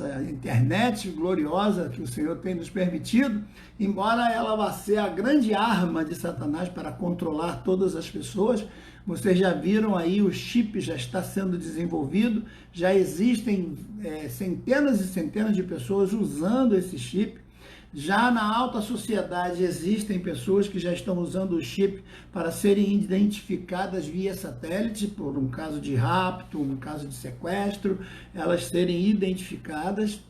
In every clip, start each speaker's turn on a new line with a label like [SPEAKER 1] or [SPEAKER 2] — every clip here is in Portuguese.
[SPEAKER 1] internet gloriosa que o Senhor tem nos permitido, embora ela vá ser a grande arma de Satanás para controlar todas as pessoas. Vocês já viram aí, o chip já está sendo desenvolvido, já existem centenas e centenas de pessoas usando esse chip. Já na alta sociedade existem pessoas que já estão usando o chip para serem identificadas via satélite, por um caso de rapto, um caso de sequestro, elas serem identificadas.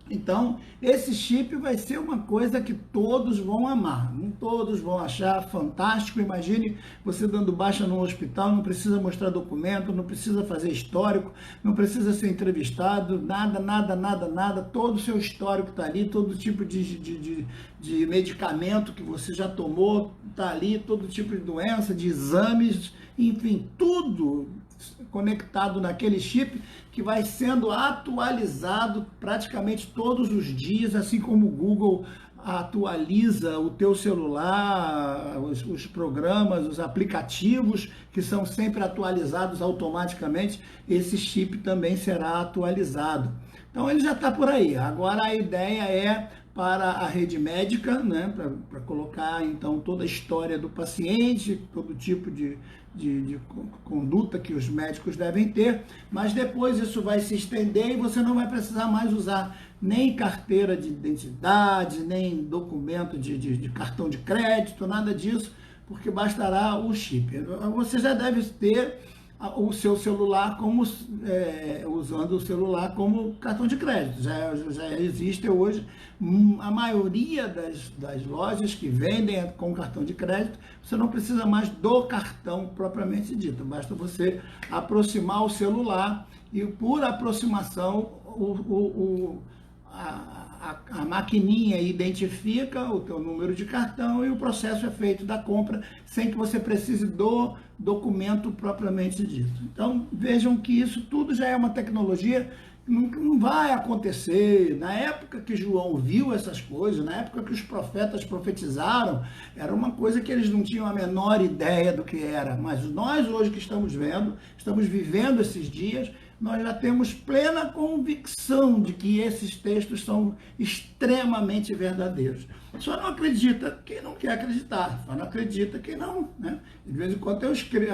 [SPEAKER 1] Então, esse chip vai ser uma coisa que todos vão amar, todos vão achar fantástico. Imagine você dando baixa no hospital, não precisa mostrar documento, não precisa fazer histórico, não precisa ser entrevistado, nada, todo o seu histórico está ali, todo tipo de medicamento que você já tomou está ali, todo tipo de doença, de exames, enfim, tudo conectado naquele chip que vai sendo atualizado praticamente todos os dias, assim como o Google atualiza o teu celular, os programas, os aplicativos que são sempre atualizados automaticamente, esse chip também será atualizado. Então ele já está por aí. Agora a ideia é para a rede médica, né, para colocar então toda a história do paciente, todo tipo de conduta que os médicos devem ter, mas depois isso vai se estender e você não vai precisar mais usar nem carteira de identidade, nem documento de cartão de crédito, nada disso, porque bastará o chip. Você já deve ter o seu celular como usando o celular como cartão de crédito. Já existe hoje a maioria das lojas que vendem com cartão de crédito. Você não precisa mais do cartão propriamente dito, basta você aproximar o celular e por aproximação a maquininha identifica o teu número de cartão e o processo é feito da compra sem que você precise do documento propriamente dito. Então vejam que isso tudo já é uma tecnologia que não vai acontecer. Na época que João viu essas coisas, na época que os profetas profetizaram, era uma coisa que eles não tinham a menor ideia do que era, mas nós hoje que estamos vivendo esses dias, nós já temos plena convicção de que esses textos são extremamente verdadeiros. Só não acredita quem não quer acreditar, só não acredita quem não, né? De vez em quando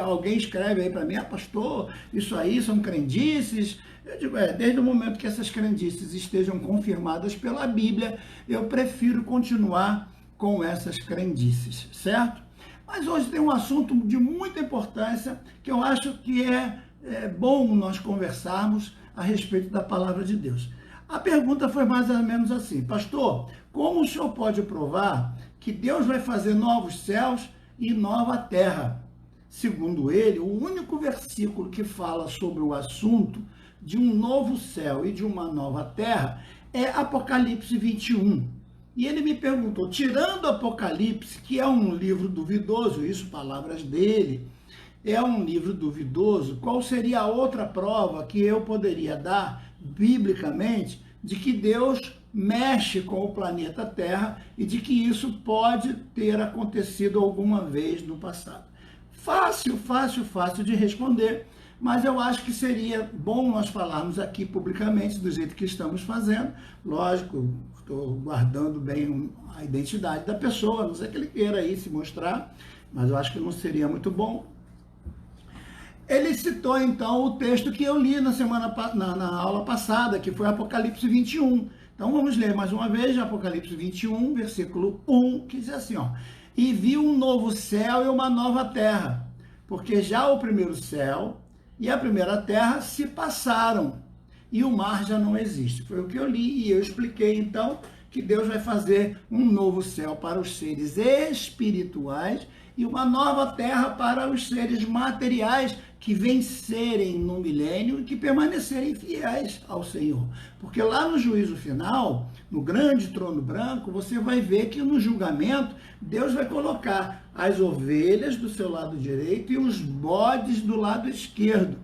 [SPEAKER 1] alguém escreve aí para mim, pastor, isso aí são crendices. Eu digo, desde o momento que essas crendices estejam confirmadas pela Bíblia, eu prefiro continuar com essas crendices, certo? Mas hoje tem um assunto de muita importância que eu acho que é bom nós conversarmos a respeito da palavra de Deus. A pergunta foi mais ou menos assim: pastor, como o senhor pode provar que Deus vai fazer novos céus e nova terra? Segundo ele, o único versículo que fala sobre o assunto de um novo céu e de uma nova terra é Apocalipse 21. E ele me perguntou, tirando Apocalipse, que é um livro duvidoso, isso palavras dele, é um livro duvidoso, qual seria a outra prova que eu poderia dar, biblicamente, de que Deus mexe com o planeta Terra e de que isso pode ter acontecido alguma vez no passado? Fácil de responder, mas eu acho que seria bom nós falarmos aqui publicamente do jeito que estamos fazendo. Lógico, estou guardando bem a identidade da pessoa, a não ser que ele queira aí se mostrar, mas eu acho que não seria muito bom. Ele citou então o texto que eu li na aula passada, que foi Apocalipse 21. Então vamos ler mais uma vez Apocalipse 21, versículo 1, que diz assim, e vi um novo céu e uma nova terra, porque já o primeiro céu e a primeira terra se passaram, e o mar já não existe. Foi o que eu li, e eu expliquei então que Deus vai fazer um novo céu para os seres espirituais e uma nova terra para os seres materiais que vencerem no milênio e que permanecerem fiéis ao Senhor. Porque lá no juízo final, no grande trono branco, você vai ver que no julgamento, Deus vai colocar as ovelhas do seu lado direito e os bodes do lado esquerdo.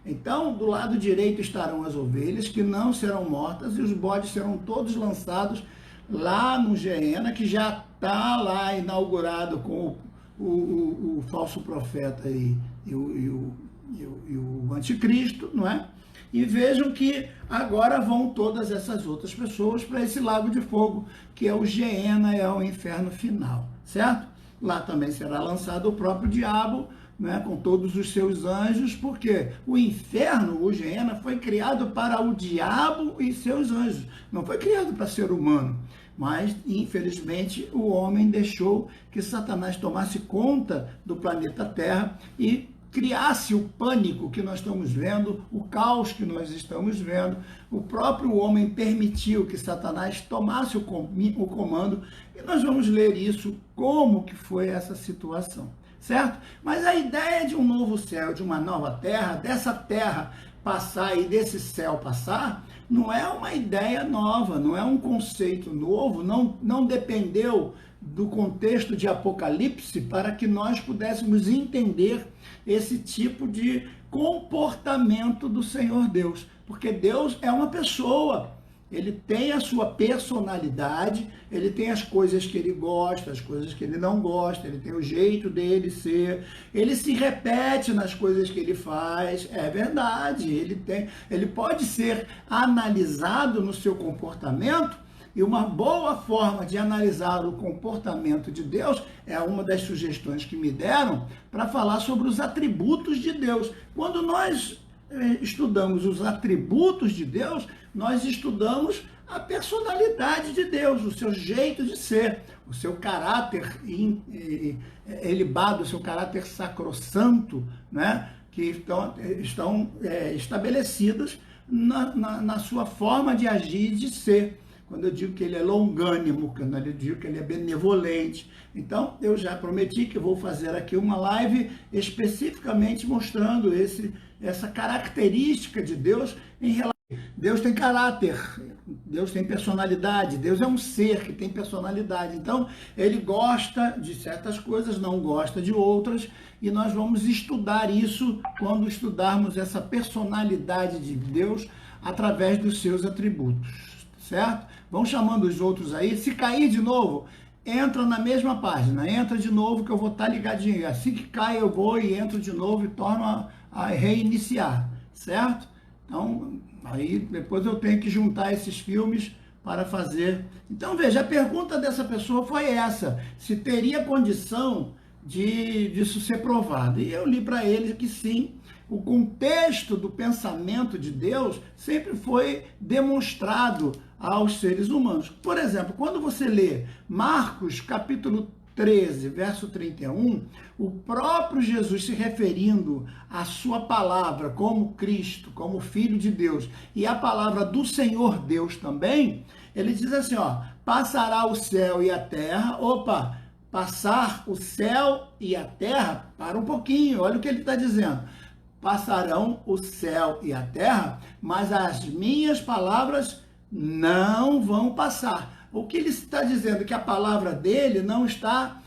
[SPEAKER 1] Então, do lado direito estarão as ovelhas, que não serão mortas, e os bodes serão todos lançados lá no Geena, que já está lá inaugurado com o falso profeta e o e o anticristo, não é? E vejam que agora vão todas essas outras pessoas para esse lago de fogo, que é o Geena, é o inferno final, certo? Lá também será lançado o próprio diabo, né, com todos os seus anjos, porque o inferno, o Geena, foi criado para o diabo e seus anjos, não foi criado para ser humano. Mas, infelizmente, o homem deixou que Satanás tomasse conta do planeta Terra e criasse o pânico que nós estamos vendo, o caos que nós estamos vendo. O próprio homem permitiu que Satanás tomasse o comando, e nós vamos ler isso, como que foi essa situação, certo? Mas a ideia de um novo céu, de uma nova terra, dessa terra passar e desse céu passar, não é uma ideia nova, não é um conceito novo, não dependeu do contexto de Apocalipse para que nós pudéssemos entender esse tipo de comportamento do Senhor Deus, porque Deus é uma pessoa, ele tem a sua personalidade, ele tem as coisas que ele gosta, as coisas que ele não gosta, ele tem o jeito dele ser, ele se repete nas coisas que ele faz, é verdade, ele pode ser analisado no seu comportamento. E uma boa forma de analisar o comportamento de Deus é uma das sugestões que me deram para falar sobre os atributos de Deus. Quando nós estudamos os atributos de Deus, nós estudamos a personalidade de Deus, o seu jeito de ser, o seu caráter elevado, o seu caráter sacrossanto, né? Que estão estabelecidos na sua forma de agir e de ser. Quando eu digo que ele é longânimo, quando eu digo que ele é benevolente. Então, eu já prometi que vou fazer aqui uma live especificamente mostrando essa característica de Deus em relação. Deus tem caráter, Deus tem personalidade, Deus é um ser que tem personalidade. Então, ele gosta de certas coisas, não gosta de outras, e nós vamos estudar isso quando estudarmos essa personalidade de Deus através dos seus atributos. Certo? Vão chamando os outros aí. Se cair de novo, entra na mesma página. Entra de novo que eu vou estar ligadinho. Assim que cai, eu vou e entro de novo e torno a reiniciar. Certo? Então, aí depois eu tenho que juntar esses filmes para fazer. Então, veja, a pergunta dessa pessoa foi essa. Se teria condição disso ser provado. E eu li para ele que sim. O contexto do pensamento de Deus sempre foi demonstrado aos seres humanos. Por exemplo, quando você lê Marcos capítulo 13, verso 31, o próprio Jesus se referindo à sua palavra como Cristo, como Filho de Deus, e a palavra do Senhor Deus também, ele diz assim, ó, passará o céu e a terra, passar o céu e a terra, para um pouquinho, olha o que ele está dizendo, passarão o céu e a terra, mas as minhas palavras não vão passar. O que ele está dizendo? Que a palavra dele não está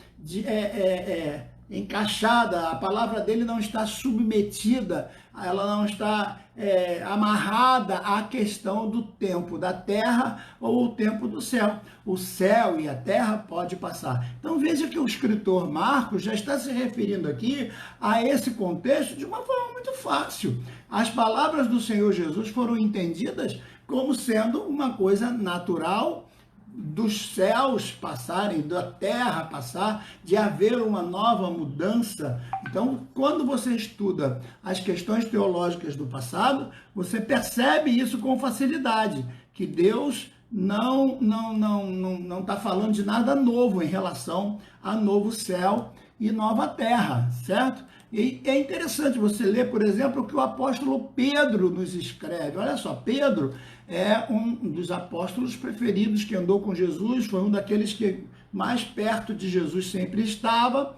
[SPEAKER 1] encaixada, a palavra dele não está submetida, ela não está amarrada à questão do tempo da terra ou o tempo do céu. O céu e a terra pode passar. Então veja que o escritor Marcos já está se referindo aqui a esse contexto de uma forma muito fácil. As palavras do Senhor Jesus foram entendidas como sendo uma coisa natural, dos céus passarem, da terra passar, de haver uma nova mudança. Então, quando você estuda as questões teológicas do passado, você percebe isso com facilidade, que Deus não está falando de nada novo em relação a novo céu e nova terra, certo? E é interessante você ler, por exemplo, o que o apóstolo Pedro nos escreve. Olha só, Pedro é um dos apóstolos preferidos que andou com Jesus, foi um daqueles que mais perto de Jesus sempre estava.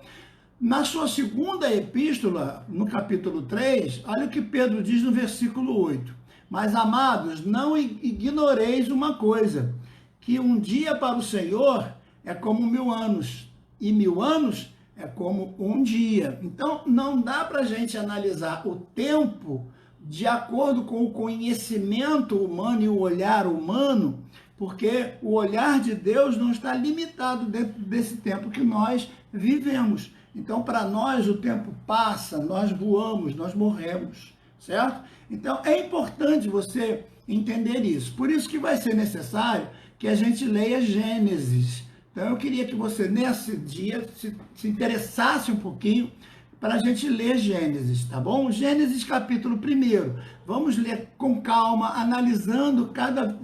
[SPEAKER 1] Na sua segunda epístola, no capítulo 3, olha o que Pedro diz no versículo 8. Mas, amados, não ignoreis uma coisa, que um dia para o Senhor é como 1000 anos, e 1000 anos é como um dia. Então, não dá para a gente analisar o tempo de acordo com o conhecimento humano e o olhar humano, porque o olhar de Deus não está limitado dentro desse tempo que nós vivemos. Então, para nós, o tempo passa, nós voamos, nós morremos, certo? Então, é importante você entender isso. Por isso que vai ser necessário que a gente leia Gênesis. Então, eu queria que você, nesse dia, se interessasse um pouquinho para a gente ler Gênesis, tá bom? Gênesis capítulo 1. Vamos ler com calma, analisando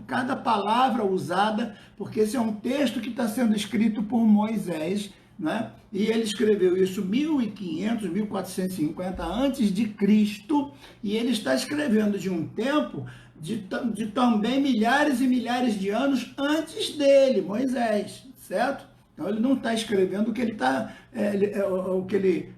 [SPEAKER 1] cada palavra usada, porque esse é um texto que está sendo escrito por Moisés, né? E ele escreveu isso 1500, 1450 antes de Cristo, e ele está escrevendo de um tempo de também milhares e milhares de anos antes dele, Moisés, certo? Então ele não está escrevendo o que ele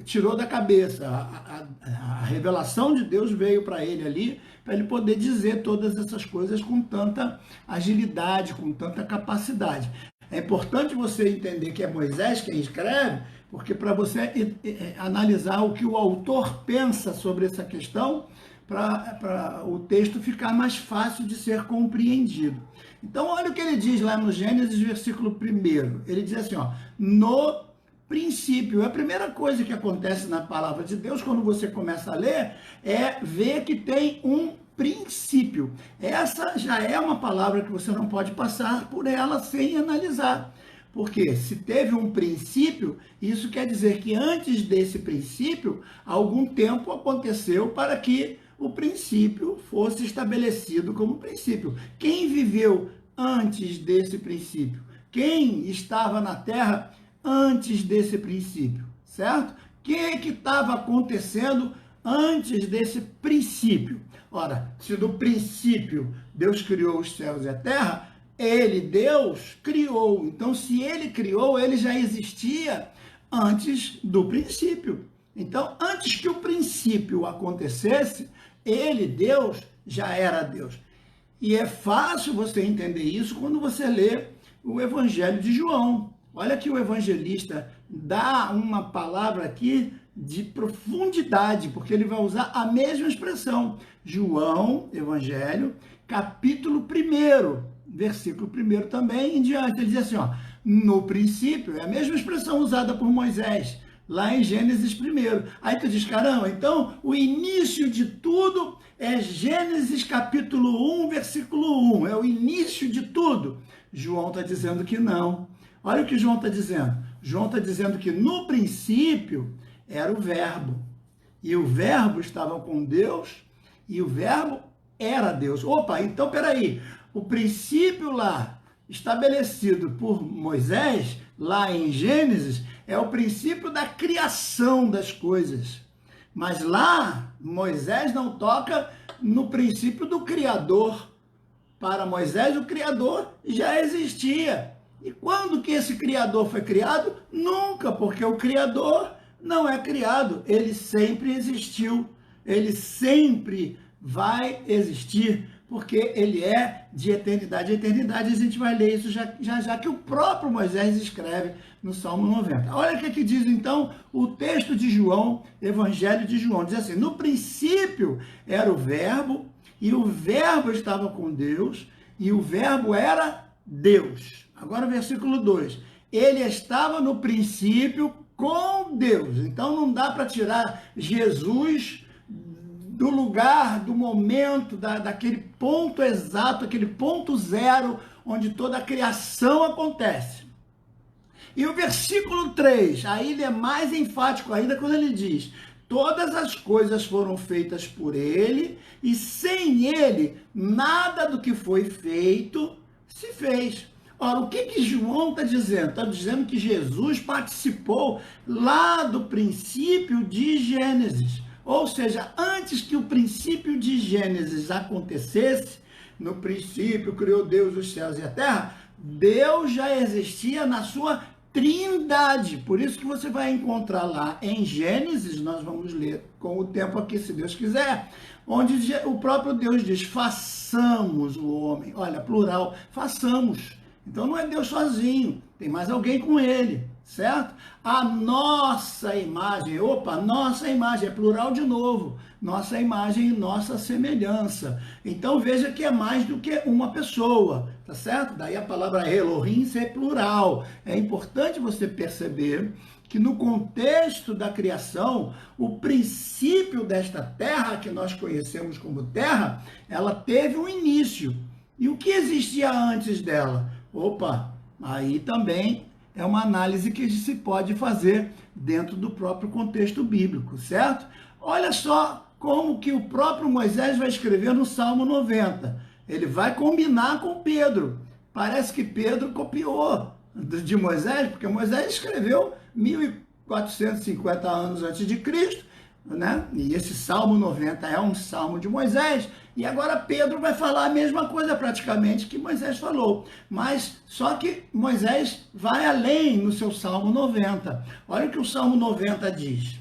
[SPEAKER 1] tirou da cabeça. A revelação de Deus veio para ele ali, para ele poder dizer todas essas coisas com tanta agilidade, com tanta capacidade. É importante você entender que é Moisés quem escreve, porque para você analisar o que o autor pensa sobre essa questão, para o texto ficar mais fácil de ser compreendido. Então, olha o que ele diz lá no Gênesis, versículo 1. Ele diz assim, ó, no princípio. A primeira coisa que acontece na palavra de Deus, quando você começa a ler, é ver que tem um princípio. Essa já é uma palavra que você não pode passar por ela sem analisar. Porque se teve um princípio, isso quer dizer que antes desse princípio, algum tempo aconteceu para que o princípio fosse estabelecido como princípio. Quem viveu antes desse princípio? Quem estava na terra antes desse princípio, certo? O que estava acontecendo antes desse princípio? Ora, se do princípio Deus criou os céus e a terra, Deus, criou. Então, se ele criou, ele já existia antes do princípio. Então, antes que o princípio acontecesse, Deus, já era Deus. E é fácil você entender isso quando você lê o Evangelho de João. Olha que o evangelista dá uma palavra aqui de profundidade, porque ele vai usar a mesma expressão. João, Evangelho, capítulo 1, versículo 1 também em diante. Ele diz assim, ó, no princípio, é a mesma expressão usada por Moisés, lá em Gênesis 1. Aí tu diz, caramba, então o início de tudo é Gênesis capítulo 1, versículo 1. É o início de tudo. João está dizendo que não. Olha o que João está dizendo. João está dizendo que no princípio era o verbo. E o verbo estava com Deus e o verbo era Deus. Opa, então peraí. O princípio lá, estabelecido por Moisés, lá em Gênesis, é o princípio da criação das coisas. Mas lá, Moisés não toca no princípio do Criador. Para Moisés, o Criador já existia. E quando que esse Criador foi criado? Nunca, porque o Criador não é criado. Ele sempre existiu. Ele sempre vai existir, porque ele é de eternidade a eternidade. A gente vai ler isso já que o próprio Moisés escreve no Salmo 90. Olha o que diz então o texto de João, Evangelho de João. Diz assim, no princípio era o verbo, e o verbo estava com Deus, e o verbo era Deus. Agora o versículo 2. Ele estava no princípio com Deus. Então não dá para tirar Jesus do lugar, do momento, daquele ponto exato, aquele ponto zero, onde toda a criação acontece. E o versículo 3, aí ele é mais enfático ainda quando ele diz, todas as coisas foram feitas por ele, e sem ele, nada do que foi feito se fez. Ora, o que João está dizendo? Está dizendo que Jesus participou lá do princípio de Gênesis. Ou seja, antes que o princípio de Gênesis acontecesse, no princípio criou Deus os céus e a terra, Deus já existia na sua trindade. Por isso que você vai encontrar lá em Gênesis, nós vamos ler com o tempo aqui, se Deus quiser, onde o próprio Deus diz, façamos o homem. Olha, plural, façamos. Então não é Deus sozinho, tem mais alguém com ele, certo? A nossa imagem, nossa imagem, é plural de novo, nossa imagem e nossa semelhança. Então veja que é mais do que uma pessoa, tá certo? Daí a palavra Elohim ser plural. É importante você perceber que no contexto da criação, o princípio desta terra, que nós conhecemos como terra, ela teve um início. E o que existia antes dela? Opa, aí também é uma análise que se pode fazer dentro do próprio contexto bíblico, certo? Olha só como que o próprio Moisés vai escrever no Salmo 90. Ele vai combinar com Pedro. Parece que Pedro copiou de Moisés, porque Moisés escreveu 1450 anos antes de Cristo, né? E esse Salmo 90 é um salmo de Moisés, e agora Pedro vai falar a mesma coisa praticamente que Moisés falou, mas só que Moisés vai além no seu Salmo 90. Olha o que o Salmo 90 diz: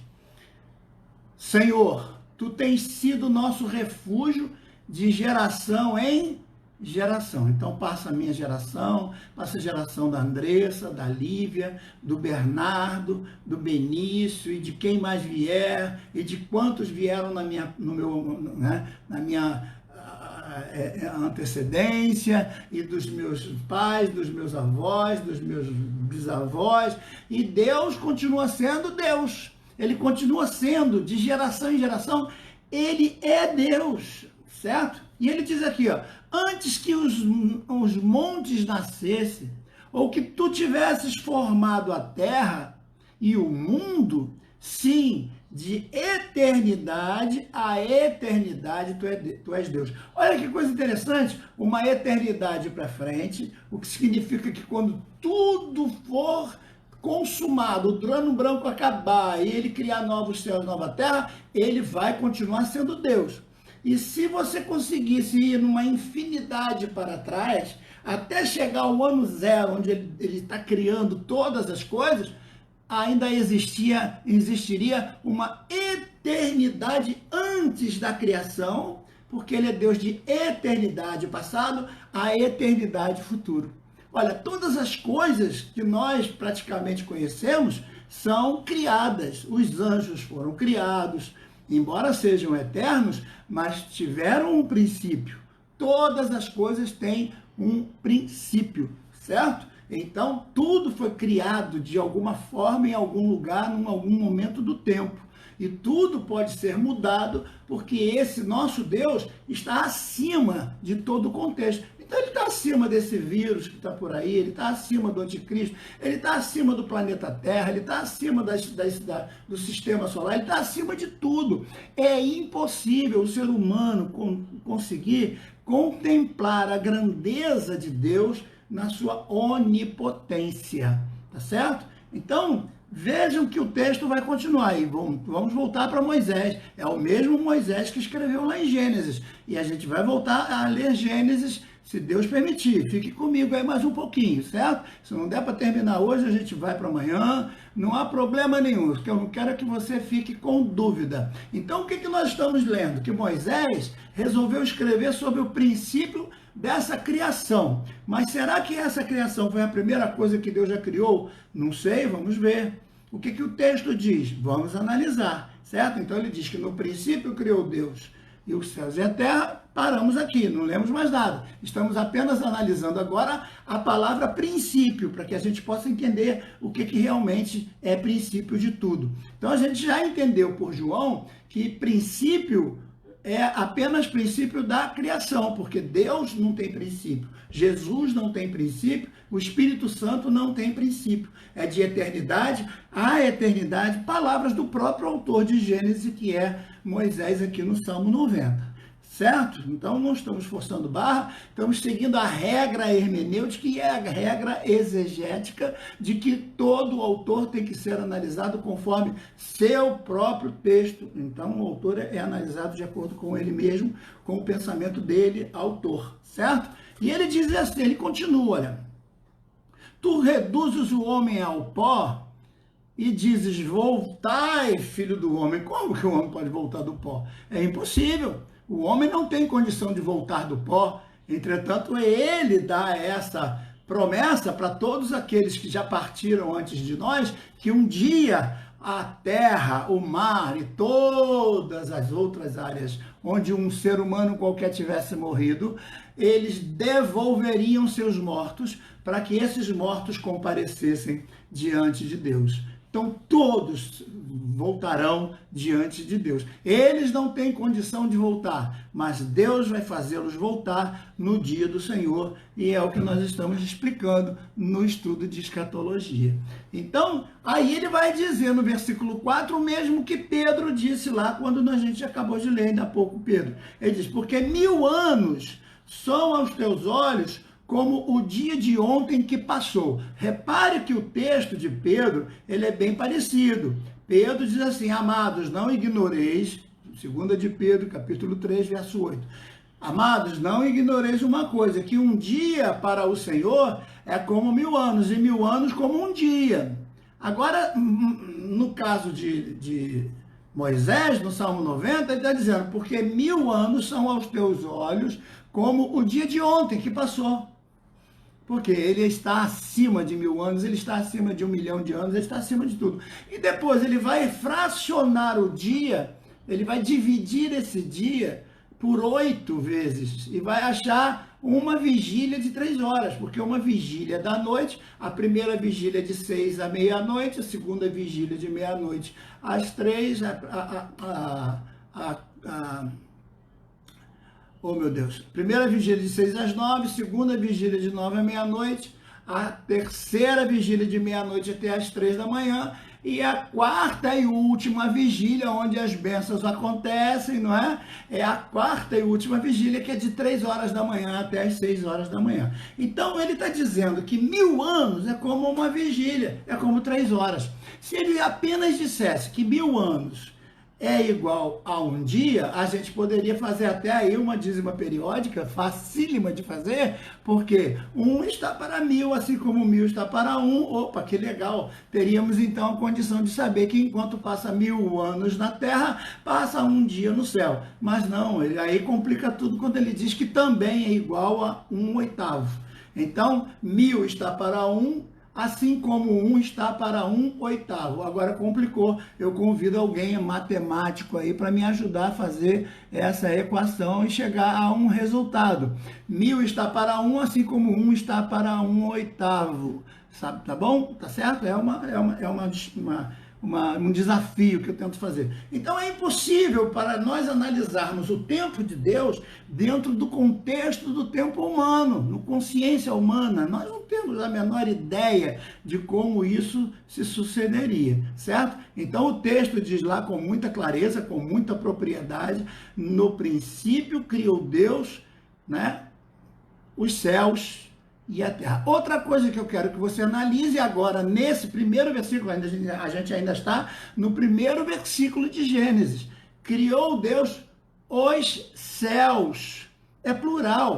[SPEAKER 1] Senhor, tu tens sido nosso refúgio de geração em geração. Então passa a minha geração, passa a geração da Andressa, da Lívia, do Bernardo, do Benício e de quem mais vier e de quantos vieram na minha antecedência, e dos meus pais, dos meus avós, dos meus bisavós. E Deus continua sendo Deus. Ele continua sendo de geração em geração. Ele é Deus, certo? E ele diz aqui, ó, antes que os montes nascessem, ou que tu tivesses formado a terra e o mundo, sim, de eternidade a eternidade tu és Deus. Olha que coisa interessante, uma eternidade para frente, o que significa que quando tudo for consumado, o trono branco acabar e ele criar novos céus, nova terra, ele vai continuar sendo Deus. E se você conseguisse ir numa infinidade para trás, até chegar ao ano zero, onde ele está criando todas as coisas, ainda existiria uma eternidade antes da criação, porque ele é Deus de eternidade passado a eternidade futuro. Olha, todas as coisas que nós praticamente conhecemos são criadas. Os anjos foram criados, embora sejam eternos, mas tiveram um princípio. Todas as coisas têm um princípio, certo? Então, tudo foi criado de alguma forma, em algum lugar, em algum momento do tempo. E tudo pode ser mudado, porque esse nosso Deus está acima de todo o contexto. Então, ele está acima desse vírus que está por aí, ele está acima do anticristo, ele está acima do planeta Terra, ele está acima do sistema solar, ele está acima de tudo. É impossível o ser humano conseguir contemplar a grandeza de Deus na sua onipotência, tá certo? Então, vejam que o texto vai continuar aí. Vamos voltar para Moisés. É o mesmo Moisés que escreveu lá em Gênesis. E a gente vai voltar a ler Gênesis, se Deus permitir. Fique comigo aí mais um pouquinho, certo? Se não der para terminar hoje, a gente vai para amanhã. Não há problema nenhum, porque eu não quero que você fique com dúvida. Então, o que nós estamos lendo? Que Moisés resolveu escrever sobre o princípio dessa criação. Mas será que essa criação foi a primeira coisa que Deus já criou? Não sei, vamos ver. O que o texto diz? Vamos analisar, certo? Então ele diz que no princípio criou Deus e os céus e a terra. Paramos aqui, não lemos mais nada. Estamos apenas analisando agora a palavra princípio, para que a gente possa entender o que realmente é princípio de tudo. Então a gente já entendeu por João que princípio é apenas princípio da criação, porque Deus não tem princípio, Jesus não tem princípio, o Espírito Santo não tem princípio. É de eternidade a eternidade, palavras do próprio autor de Gênesis, que é Moisés aqui no Salmo 90. Certo? Então não estamos forçando barra, estamos seguindo a regra hermenêutica, que é a regra exegética de que todo autor tem que ser analisado conforme seu próprio texto. Então o autor é analisado de acordo com ele mesmo, com o pensamento dele, autor, certo? E ele diz assim, ele continua, olha, tu reduzes o homem ao pó e dizes, voltai, filho do homem. Como que o homem pode voltar do pó? É impossível. O homem não tem condição de voltar do pó, entretanto, ele dá essa promessa para todos aqueles que já partiram antes de nós, que um dia a terra, o mar e todas as outras áreas onde um ser humano qualquer tivesse morrido, eles devolveriam seus mortos para que esses mortos comparecessem diante de Deus. Então todos voltarão diante de Deus. Eles não têm condição de voltar, mas Deus vai fazê-los voltar no dia do Senhor, e é o que nós estamos explicando no estudo de escatologia. Então, aí ele vai dizer no versículo 4 o mesmo que Pedro disse lá quando a gente acabou de ler ainda há pouco, Pedro. Ele diz, porque 1000 anos são aos teus olhos como o dia de ontem que passou. Repare que o texto de Pedro, ele é bem parecido. Pedro diz assim, amados, não ignoreis, 2 de Pedro, capítulo 3, verso 8. Amados, não ignoreis uma coisa, que um dia para o Senhor é como 1000 anos, e 1000 anos como um dia. Agora, no caso de Moisés, no Salmo 90, ele está dizendo, porque 1000 anos são aos teus olhos como o dia de ontem que passou. Porque ele está acima de 1000 anos, ele está acima de 1 milhão de anos, ele está acima de tudo. E depois ele vai fracionar o dia, ele vai dividir esse dia por 8 vezes e vai achar uma vigília de 3 horas, porque uma vigília da noite, a primeira vigília de 6 à meia-noite, a segunda vigília de meia-noite às 3, oh meu Deus, primeira vigília de 6 às 9, segunda vigília de 9 à meia-noite, a terceira vigília de meia-noite até às 3 da manhã, e a quarta e última vigília, onde as bênçãos acontecem, não é? É a quarta e última vigília, que é de 3 horas da manhã até as 6 horas da manhã. Então ele está dizendo que 1000 anos é como uma vigília, é como 3 horas. Se ele apenas dissesse que 1000 anos é igual a um dia, a gente poderia fazer até aí uma dízima periódica, facílima de fazer, porque 1 está para 1000, assim como 1000 está para 1. Opa, que legal! Teríamos então a condição de saber que enquanto passa 1000 anos na Terra, passa um dia no céu. Mas não, ele aí complica tudo quando ele diz que também é igual a 1/8. Então, 1000 está para 1, assim como 1 está para 1/8. Agora complicou, eu convido alguém matemático aí para me ajudar a fazer essa equação e chegar a um resultado. 1000 está para 1, assim como 1 está para 1/8. Sabe, tá bom? Tá certo? É um desafio que eu tento fazer. Então é impossível para nós analisarmos o tempo de Deus dentro do contexto do tempo humano, no consciência humana. Nós não temos a menor ideia de como isso se sucederia, certo? Então o texto diz lá com muita clareza, com muita propriedade, no princípio criou Deus, né, os céus e a terra. Outra coisa que eu quero que você analise agora, nesse primeiro versículo, a gente ainda está no primeiro versículo de Gênesis. Criou Deus os céus. É plural,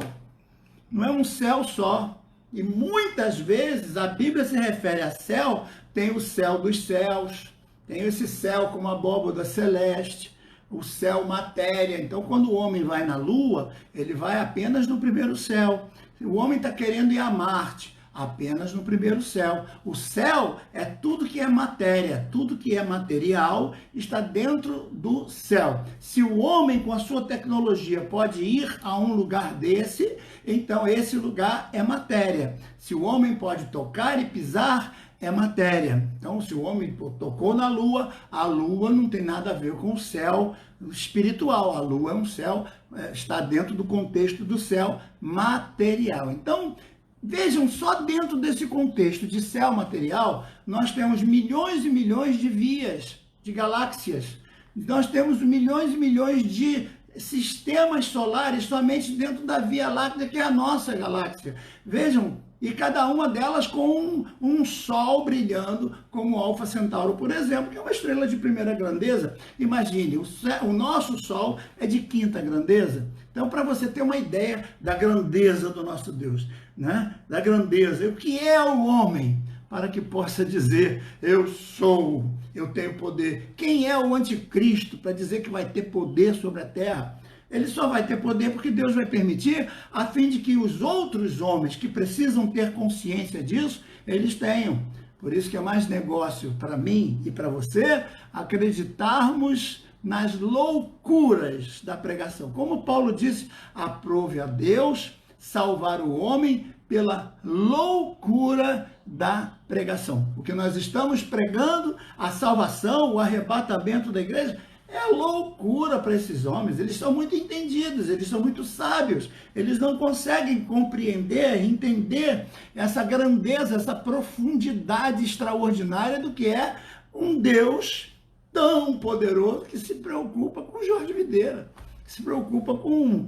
[SPEAKER 1] não é um céu só. E muitas vezes a Bíblia se refere a céu, tem o céu dos céus, tem esse céu como abóbada celeste, o céu matéria. Então, quando o homem vai na Lua, ele vai apenas no primeiro céu. O homem está querendo ir a Marte, apenas no primeiro céu. O céu é tudo que é matéria, tudo que é material está dentro do céu. Se o homem, com a sua tecnologia, pode ir a um lugar desse, então esse lugar é matéria. Se o homem pode tocar e pisar, é matéria. Então, se o homem tocou na Lua, a Lua não tem nada a ver com o céu espiritual. A Lua é um céu, está dentro do contexto do céu material. Então, vejam, só dentro desse contexto de céu material, nós temos milhões e milhões de vias, de galáxias. Nós temos milhões e milhões de sistemas solares somente dentro da Via Láctea, que é a nossa galáxia. Vejam, e cada uma delas com um sol brilhando, como o Alfa Centauro, por exemplo, que é uma estrela de primeira grandeza. Imagine, o nosso Sol é de quinta grandeza. Então, para você ter uma ideia da grandeza do nosso Deus, né? Da grandeza, o que é o homem? Para que possa dizer, eu sou, eu tenho poder. Quem é o anticristo para dizer que vai ter poder sobre a terra? Ele só vai ter poder porque Deus vai permitir, a fim de que os outros homens que precisam ter consciência disso, eles tenham. Por isso que é mais negócio para mim e para você acreditarmos nas loucuras da pregação. Como Paulo disse, aprove a Deus salvar o homem pela loucura da pregação. O que nós estamos pregando, a salvação, o arrebatamento da igreja, é loucura para esses homens. Eles são muito entendidos, eles são muito sábios, eles não conseguem compreender, entender essa grandeza, essa profundidade extraordinária do que é um Deus tão poderoso que se preocupa com Jorge Videira, que se preocupa com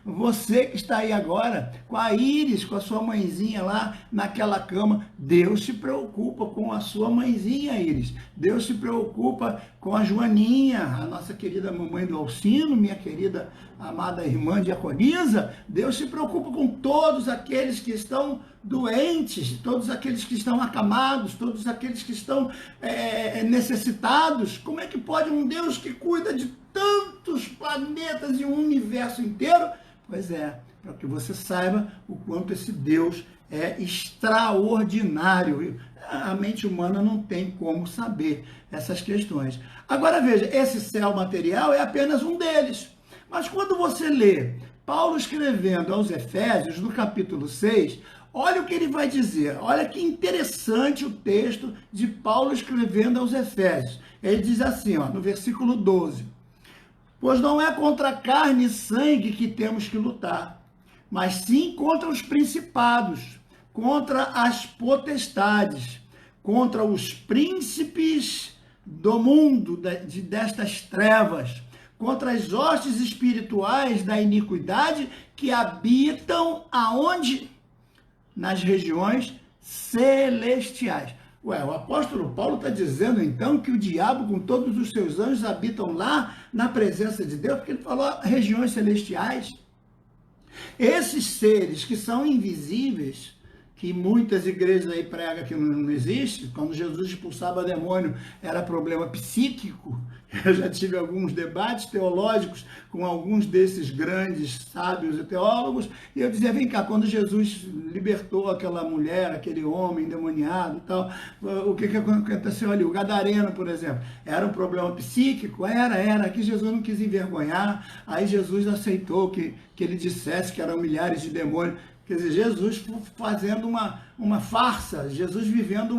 [SPEAKER 1] você que está aí agora, com a Iris, com a sua mãezinha lá naquela cama. Deus se preocupa com a sua mãezinha, Iris. Deus se preocupa com a Joaninha, a nossa querida mamãe do Alcino, minha querida amada irmã Diaconisa. Deus se preocupa com todos aqueles que estão doentes, todos aqueles que estão acamados, todos aqueles que estão necessitados. Como é que pode um Deus que cuida de tantos planetas e um universo inteiro? Pois é, para que você saiba o quanto esse Deus é extraordinário. A mente humana não tem como saber essas questões. Agora veja, esse céu material é apenas um deles. Mas quando você lê Paulo escrevendo aos Efésios, no capítulo 6, olha o que ele vai dizer. Olha que interessante o texto de Paulo escrevendo aos Efésios. Ele diz assim, ó, no versículo 12: pois não é contra carne e sangue que temos que lutar, mas sim contra os principados, contra as potestades, contra os príncipes do mundo, destas trevas, contra as hostes espirituais da iniquidade que habitam aonde? Nas regiões celestiais. Ué, o apóstolo Paulo está dizendo então que o diabo com todos os seus anjos habitam lá na presença de Deus, porque ele falou regiões celestiais. Esses seres que são invisíveis, que muitas igrejas aí pregam que não existe, quando Jesus expulsava demônio era problema psíquico. Eu já tive alguns debates teológicos com alguns desses grandes sábios e teólogos, e eu dizia, vem cá, quando Jesus libertou aquela mulher, aquele homem endemoniado e tal, o que aconteceu ali? O gadareno, por exemplo, era um problema psíquico? Era, que Jesus não quis envergonhar, aí Jesus aceitou que ele dissesse que eram milhares de demônios. Quer dizer, Jesus fazendo uma farsa, Jesus vivendo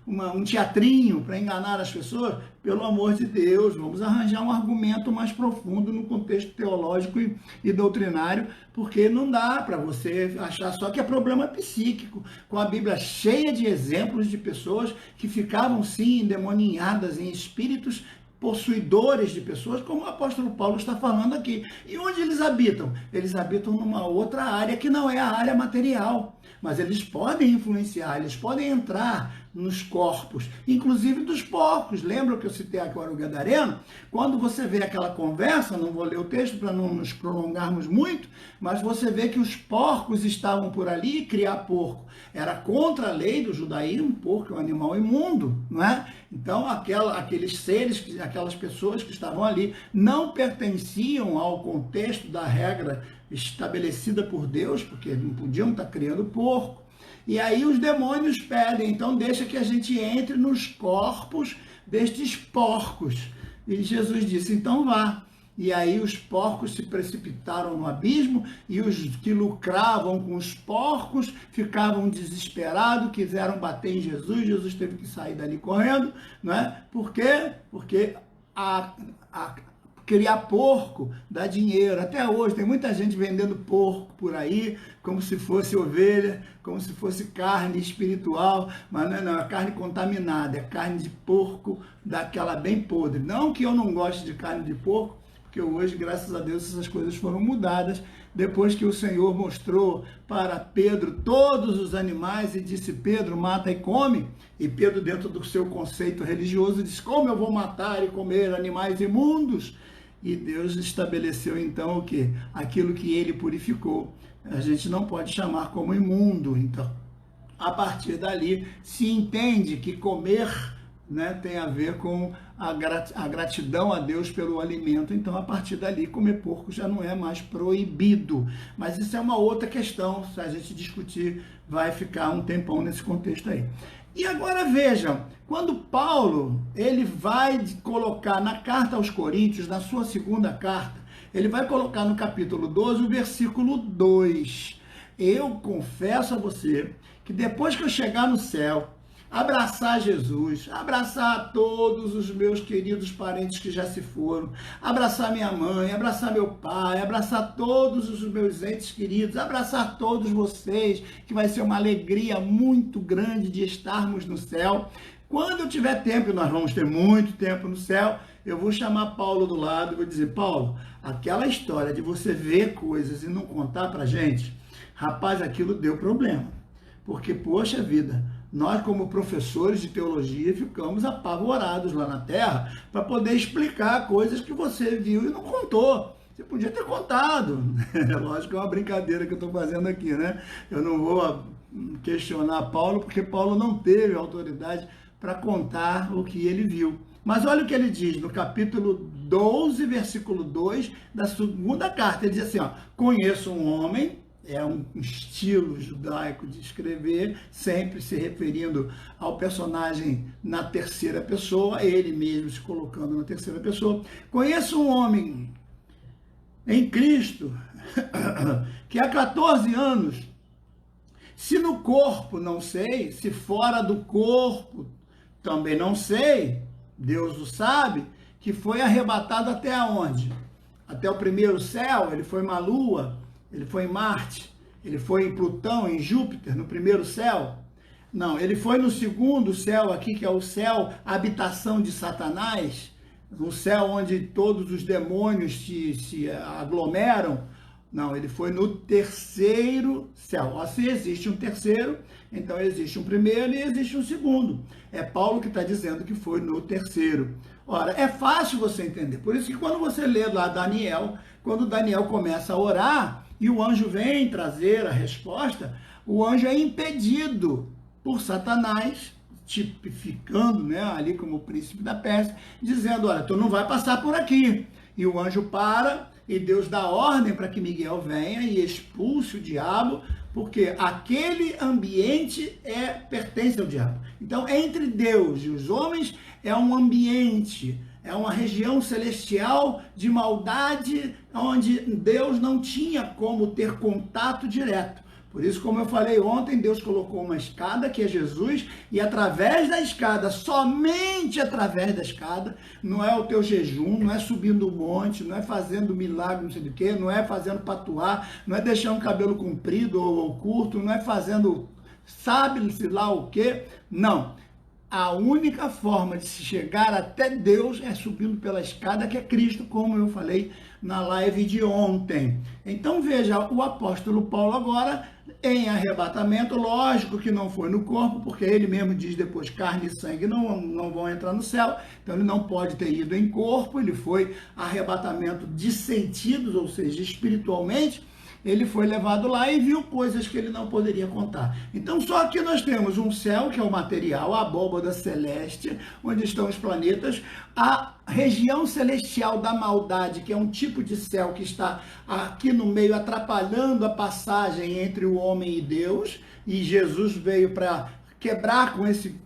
[SPEAKER 1] um teatrinho para enganar as pessoas. Pelo amor de Deus, vamos arranjar um argumento mais profundo no contexto teológico e doutrinário, porque não dá para você achar só que é problema psíquico, com a Bíblia cheia de exemplos de pessoas que ficavam, sim, endemoniadas em espíritos possuidores de pessoas, como o apóstolo Paulo está falando aqui. E onde eles habitam? Eles habitam numa outra área que não é a área material, mas eles podem influenciar, eles podem entrar nos corpos, inclusive dos porcos. Lembra que eu citei agora o gadareno? Quando você vê aquela conversa, não vou ler o texto para não nos prolongarmos muito, mas você vê que os porcos estavam por ali, e criar porco era contra a lei do judaísmo, porco é um animal imundo, não é? Então aqueles seres, aquelas pessoas que estavam ali não pertenciam ao contexto da regra estabelecida por Deus, porque não podiam estar criando porco. E aí os demônios pedem, então deixa que a gente entre nos corpos destes porcos. E Jesus disse, então vá. E aí os porcos se precipitaram no abismo, e os que lucravam com os porcos ficavam desesperados, quiseram bater em Jesus. Jesus teve que sair dali correndo, não é? Por quê? Porque criar porco dá dinheiro. Até hoje tem muita gente vendendo porco por aí, como se fosse ovelha, como se fosse carne espiritual, mas não é carne contaminada, é carne de porco daquela bem podre. Não que eu não goste de carne de porco, porque hoje, graças a Deus, essas coisas foram mudadas, depois que o Senhor mostrou para Pedro todos os animais e disse, Pedro, mata e come. E Pedro, dentro do seu conceito religioso, disse, como eu vou matar e comer animais imundos? E Deus estabeleceu então o quê? Aquilo que ele purificou. A gente não pode chamar como imundo. Então, a partir dali, se entende que comer, né, tem a ver com a gratidão a Deus pelo alimento. Então, a partir dali, comer porco já não é mais proibido. Mas isso é uma outra questão. Se a gente discutir, vai ficar um tempão nesse contexto aí. E agora vejam, quando Paulo ele vai colocar na carta aos Coríntios, na sua segunda carta, ele vai colocar no capítulo 12, o versículo 2. Eu confesso a você que depois que eu chegar no céu, abraçar Jesus, abraçar todos os meus queridos parentes que já se foram, abraçar minha mãe, abraçar meu pai, abraçar todos os meus entes queridos, abraçar todos vocês, que vai ser uma alegria muito grande de estarmos no céu. Quando eu tiver tempo, e nós vamos ter muito tempo no céu, eu vou chamar Paulo do lado e vou dizer: Paulo, aquela história de você ver coisas e não contar pra gente, rapaz, aquilo deu problema. Porque, poxa vida, nós como professores de teologia ficamos apavorados lá na Terra para poder explicar coisas que você viu e não contou. Você podia ter contado. Lógico que é uma brincadeira que eu estou fazendo aqui, né? Eu não vou questionar Paulo, porque Paulo não teve autoridade para contar o que ele viu. Mas olha o que ele diz no capítulo 12, versículo 2 da segunda carta. Ele diz assim, ó: conheço um homem, é um estilo judaico de escrever, sempre se referindo ao personagem na terceira pessoa, ele mesmo se colocando na terceira pessoa. Conheço um homem em Cristo que há 14 anos, se no corpo não sei, se fora do corpo também não sei, Deus o sabe, que foi arrebatado até onde? Até o primeiro céu. Ele foi na Lua, ele foi em Marte, ele foi em Plutão, em Júpiter, no primeiro céu? Não, ele foi no segundo céu aqui, que é o céu, a habitação de Satanás, no céu onde todos os demônios se aglomeram. Não, ele foi no terceiro céu. Ó, se existe um terceiro, então existe um primeiro e existe um segundo. É Paulo que está dizendo que foi no terceiro. Ora, é fácil você entender. Por isso que quando você lê lá Daniel, quando Daniel começa a orar e o anjo vem trazer a resposta, o anjo é impedido por Satanás, tipificando, né, ali como o príncipe da Pérsia, dizendo: olha, tu não vai passar por aqui. E o anjo para, e Deus dá ordem para que Miguel venha e expulse o diabo, porque aquele ambiente pertence ao diabo. Então, entre Deus e os homens é um ambiente, é uma região celestial de maldade, onde Deus não tinha como ter contato direto. Por isso, como eu falei ontem, Deus colocou uma escada, que é Jesus, e através da escada, somente através da escada, não é o teu jejum, não é subindo o monte, não é fazendo milagre, não sei do que, não é fazendo patuar, não é deixar um cabelo comprido ou curto, não é fazendo sabe-se lá o que, não. A única forma de se chegar até Deus é subindo pela escada, que é Cristo, como eu falei na live de ontem. Então veja, o apóstolo Paulo agora em arrebatamento, lógico que não foi no corpo, porque ele mesmo diz depois: carne e sangue não vão entrar no céu, então ele não pode ter ido em corpo, ele foi arrebatamento de sentidos, ou seja, espiritualmente. Ele foi levado lá e viu coisas que ele não poderia contar. Então, só que nós temos um céu, que é o material, a abóbada celeste, onde estão os planetas, a região celestial da maldade, que é um tipo de céu que está aqui no meio, atrapalhando a passagem entre o homem e Deus, e Jesus veio para quebrar com esse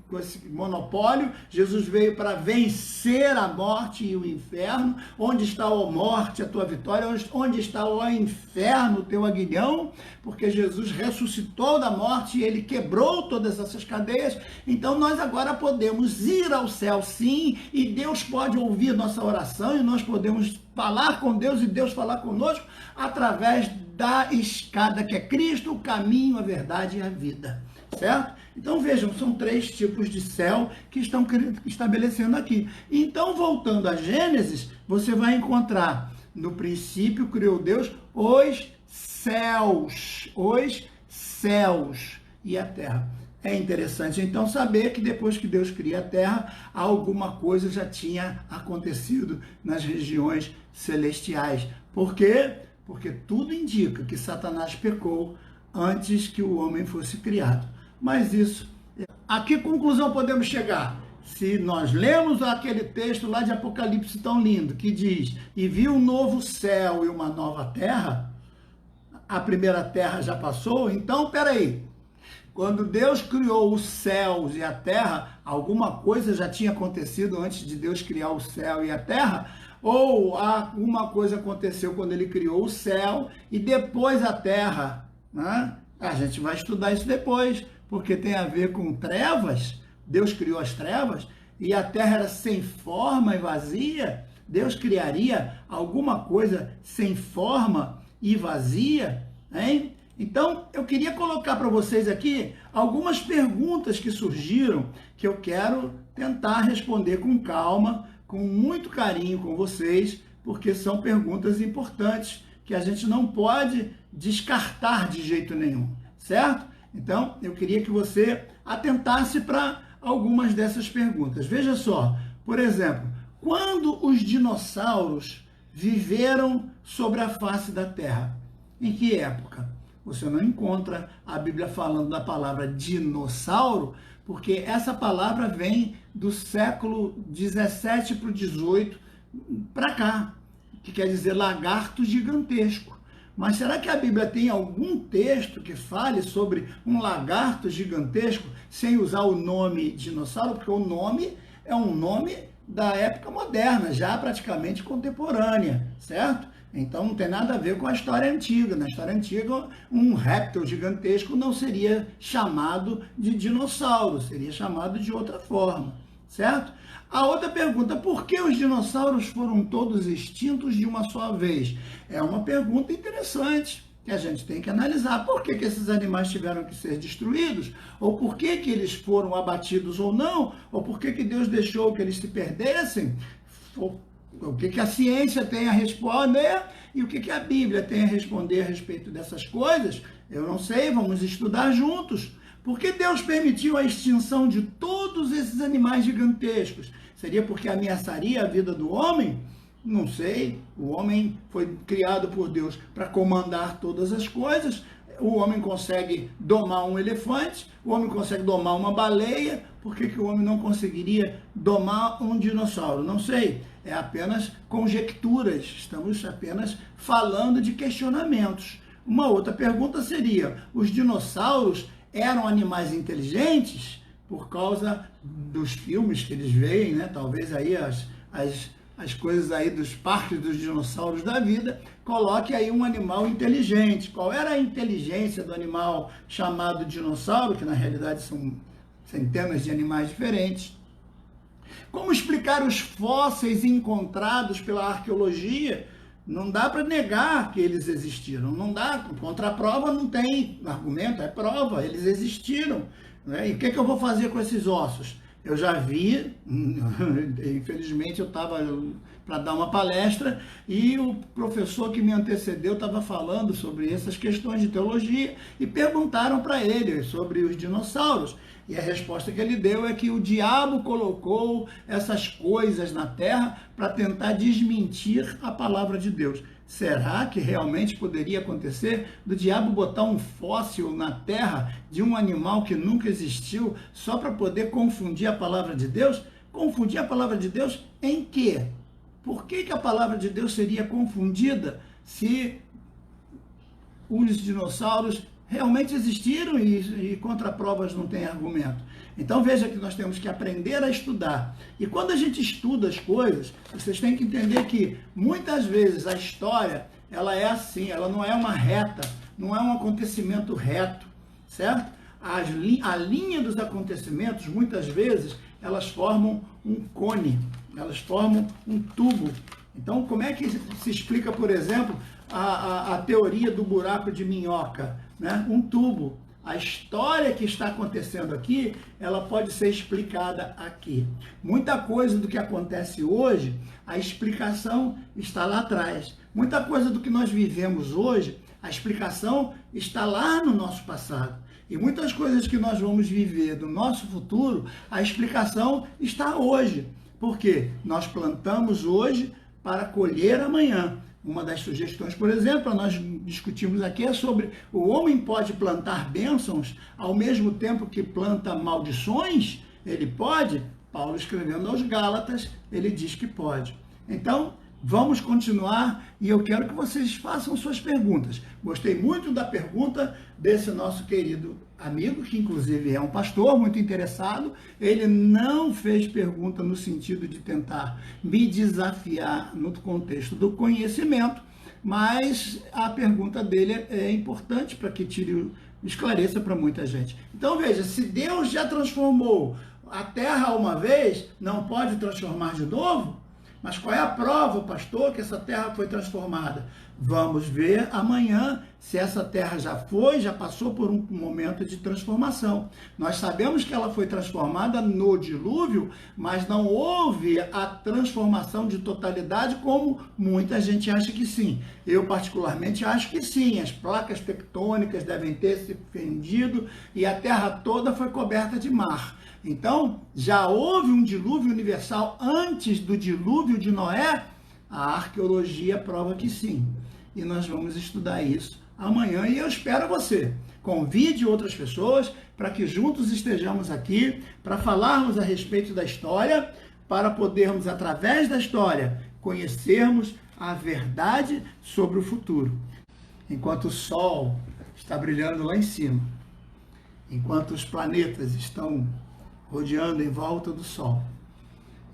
[SPEAKER 1] monopólio. Jesus veio para vencer a morte e o inferno. Onde está, ó morte, a tua vitória? Onde está, ó inferno, o teu aguilhão? Porque Jesus ressuscitou da morte e ele quebrou todas essas cadeias. Então nós agora podemos ir ao céu, sim, e Deus pode ouvir nossa oração, e nós podemos falar com Deus e Deus falar conosco através da escada que é Cristo, o caminho, a verdade e a vida. Certo? Então vejam, são 3 tipos de céu que estão estabelecendo aqui. Então, voltando a Gênesis, você vai encontrar: no princípio criou Deus os céus e a terra. É interessante então saber que depois que Deus cria a terra, alguma coisa já tinha acontecido nas regiões celestiais. Por quê? Porque tudo indica que Satanás pecou antes que o homem fosse criado. Mas isso, a que conclusão podemos chegar? Se nós lemos aquele texto lá de Apocalipse tão lindo, que diz: e viu um novo céu e uma nova terra, a primeira terra já passou, então peraí, quando Deus criou os céus e a terra, alguma coisa já tinha acontecido antes de Deus criar o céu e a terra? Ou alguma coisa aconteceu quando ele criou o céu e depois a terra, né? A gente vai estudar isso depois, porque tem a ver com trevas. Deus criou as trevas e a terra era sem forma e vazia. Deus criaria alguma coisa sem forma e vazia, hein? Então, eu queria colocar para vocês aqui algumas perguntas que surgiram, que eu quero tentar responder com calma, com muito carinho com vocês, porque são perguntas importantes que a gente não pode descartar de jeito nenhum, certo? Então, eu queria que você atentasse para algumas dessas perguntas. Veja só, por exemplo, quando os dinossauros viveram sobre a face da Terra? Em que época? Você não encontra a Bíblia falando da palavra dinossauro, porque essa palavra vem do século 17 para o 18 para cá, que quer dizer lagarto gigantesco. Mas será que a Bíblia tem algum texto que fale sobre um lagarto gigantesco sem usar o nome dinossauro? Porque o nome é um nome da época moderna, já praticamente contemporânea, certo? Então não tem nada a ver com a história antiga. Na história antiga, um réptil gigantesco não seria chamado de dinossauro, seria chamado de outra forma, certo? A outra pergunta, por que os dinossauros foram todos extintos de uma só vez? É uma pergunta interessante que a gente tem que analisar. Por que esses animais tiveram que ser destruídos? Ou por que eles foram abatidos ou não? Ou por que Deus deixou que eles se perdessem? O que a ciência tem a responder e o que a Bíblia tem a responder a respeito dessas coisas? Eu não sei, vamos estudar juntos. Por que Deus permitiu a extinção de todos esses animais gigantescos? Seria porque ameaçaria a vida do homem? Não sei. O homem foi criado por Deus para comandar todas as coisas. O homem consegue domar um elefante, o homem consegue domar uma baleia. Por que o homem não conseguiria domar um dinossauro? Não sei. É apenas conjecturas. Estamos apenas falando de questionamentos. Uma outra pergunta seria: os dinossauros eram animais inteligentes? Por causa dos filmes que eles veem, né? Talvez aí as coisas aí dos parques dos dinossauros da vida, coloque aí um animal inteligente. Qual era a inteligência do animal chamado dinossauro, que na realidade são centenas de animais diferentes? Como explicar os fósseis encontrados pela arqueologia? Não dá para negar que eles existiram, não dá, contra a prova não tem argumento, é prova, eles existiram. Né? E o que eu vou fazer com esses ossos? Eu já vi, infelizmente eu estava para dar uma palestra e o professor que me antecedeu estava falando sobre essas questões de teologia e perguntaram para ele sobre os dinossauros. E a resposta que ele deu é que o diabo colocou essas coisas na terra para tentar desmentir a palavra de Deus. Será que realmente poderia acontecer do diabo botar um fóssil na terra de um animal que nunca existiu só para poder confundir a palavra de Deus? Confundir a palavra de Deus em quê? Por que a palavra de Deus seria confundida se os dinossauros realmente existiram e contra provas não tem argumento? Então veja que nós temos que aprender a estudar. E quando a gente estuda as coisas, vocês têm que entender que muitas vezes a história, ela é assim, ela não é uma reta, não é um acontecimento reto, certo? A linha dos acontecimentos, muitas vezes, elas formam um cone, elas formam um tubo. Então, como é que se explica, por exemplo, a teoria do buraco de minhoca? Né? Um tubo. A história que está acontecendo aqui, ela pode ser explicada aqui. Muita coisa do que acontece hoje, a explicação está lá atrás. Muita coisa do que nós vivemos hoje, a explicação está lá no nosso passado. E muitas coisas que nós vamos viver no nosso futuro, a explicação está hoje. Por quê? Nós plantamos hoje para colher amanhã. Uma das sugestões, por exemplo, nós discutimos aqui é sobre o homem pode plantar bênçãos ao mesmo tempo que planta maldições? Ele pode? Paulo escrevendo aos Gálatas, ele diz que pode. Então, vamos continuar e eu quero que vocês façam suas perguntas. Gostei muito da pergunta desse nosso querido amigo, que inclusive é um pastor muito interessado. Ele não fez pergunta no sentido de tentar me desafiar no contexto do conhecimento, mas a pergunta dele é importante para que tire esclareça para muita gente. Então veja, se Deus já transformou a terra uma vez, não pode transformar de novo? Mas qual é a prova, pastor, que essa terra foi transformada? Vamos ver amanhã se essa terra já passou por um momento de transformação. Nós sabemos que ela foi transformada no dilúvio, mas não houve a transformação de totalidade como muita gente acha que sim. Eu particularmente acho que sim. As placas tectônicas devem ter se fendido e a terra toda foi coberta de mar. Então, já houve um dilúvio universal antes do dilúvio de Noé? A arqueologia prova que sim. E nós vamos estudar isso amanhã e eu espero você. Convide outras pessoas para que juntos estejamos aqui, para falarmos a respeito da história, para podermos, através da história, conhecermos a verdade sobre o futuro. Enquanto o Sol está brilhando lá em cima, enquanto os planetas estão rodeando em volta do Sol,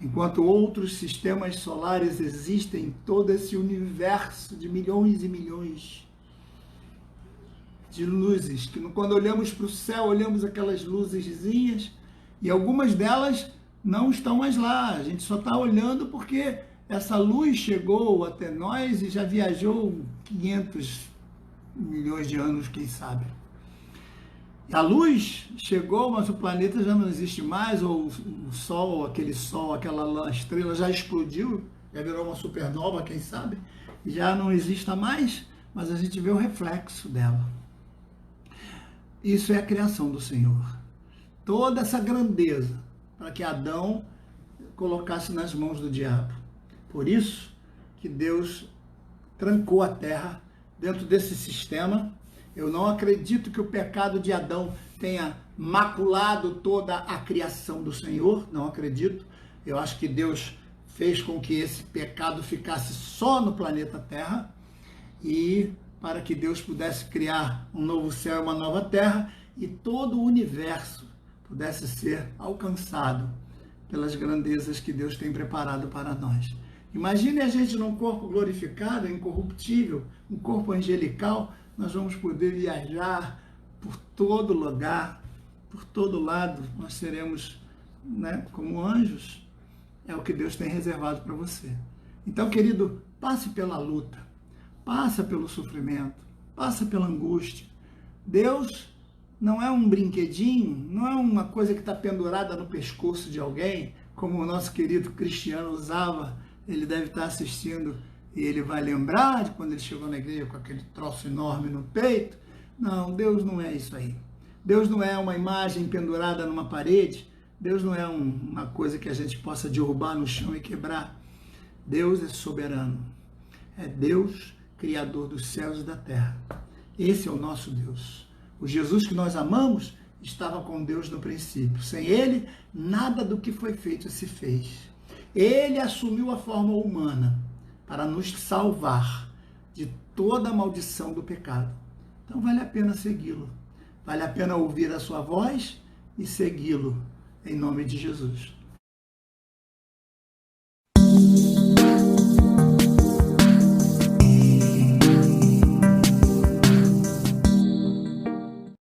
[SPEAKER 1] enquanto outros sistemas solares existem em todo esse universo de milhões e milhões de luzes, que quando olhamos para o céu, olhamos aquelas luzezinhas, e algumas delas não estão mais lá, a gente só está olhando porque essa luz chegou até nós e já viajou 500 milhões de anos, quem sabe. A luz chegou, mas o planeta já não existe mais, ou o Sol, aquela estrela já explodiu, já virou uma supernova, quem sabe, e já não exista mais, mas a gente vê o reflexo dela. Isso é a criação do Senhor. Toda essa grandeza para que Adão colocasse nas mãos do diabo. Por isso que Deus trancou a terra dentro desse sistema. Eu não acredito que o pecado de Adão tenha maculado toda a criação do Senhor, não acredito. Eu acho que Deus fez com que esse pecado ficasse só no planeta Terra e para que Deus pudesse criar um novo céu e uma nova terra e todo o universo pudesse ser alcançado pelas grandezas que Deus tem preparado para nós. Imagine a gente num corpo glorificado, incorruptível, um corpo angelical. Nós vamos poder viajar por todo lugar, por todo lado. Nós seremos, como anjos. É o que Deus tem reservado para você. Então, querido, passe pela luta, passa pelo sofrimento, passa pela angústia. Deus não é um brinquedinho, não é uma coisa que está pendurada no pescoço de alguém, como o nosso querido Cristiano usava. Ele deve estar assistindo e ele vai lembrar de quando ele chegou na igreja com aquele troço enorme no peito. Não, Deus não é isso aí. Deus não é uma imagem pendurada numa parede. Deus não é uma coisa que a gente possa derrubar no chão e quebrar. Deus é soberano. É Deus, Criador dos céus e da terra. Esse é o nosso Deus. O Jesus que nós amamos estava com Deus no princípio. Sem Ele, nada do que foi feito se fez. Ele assumiu a forma humana para nos salvar de toda a maldição do pecado. Então vale a pena segui-lo. Vale a pena ouvir a sua voz e segui-lo em nome de Jesus.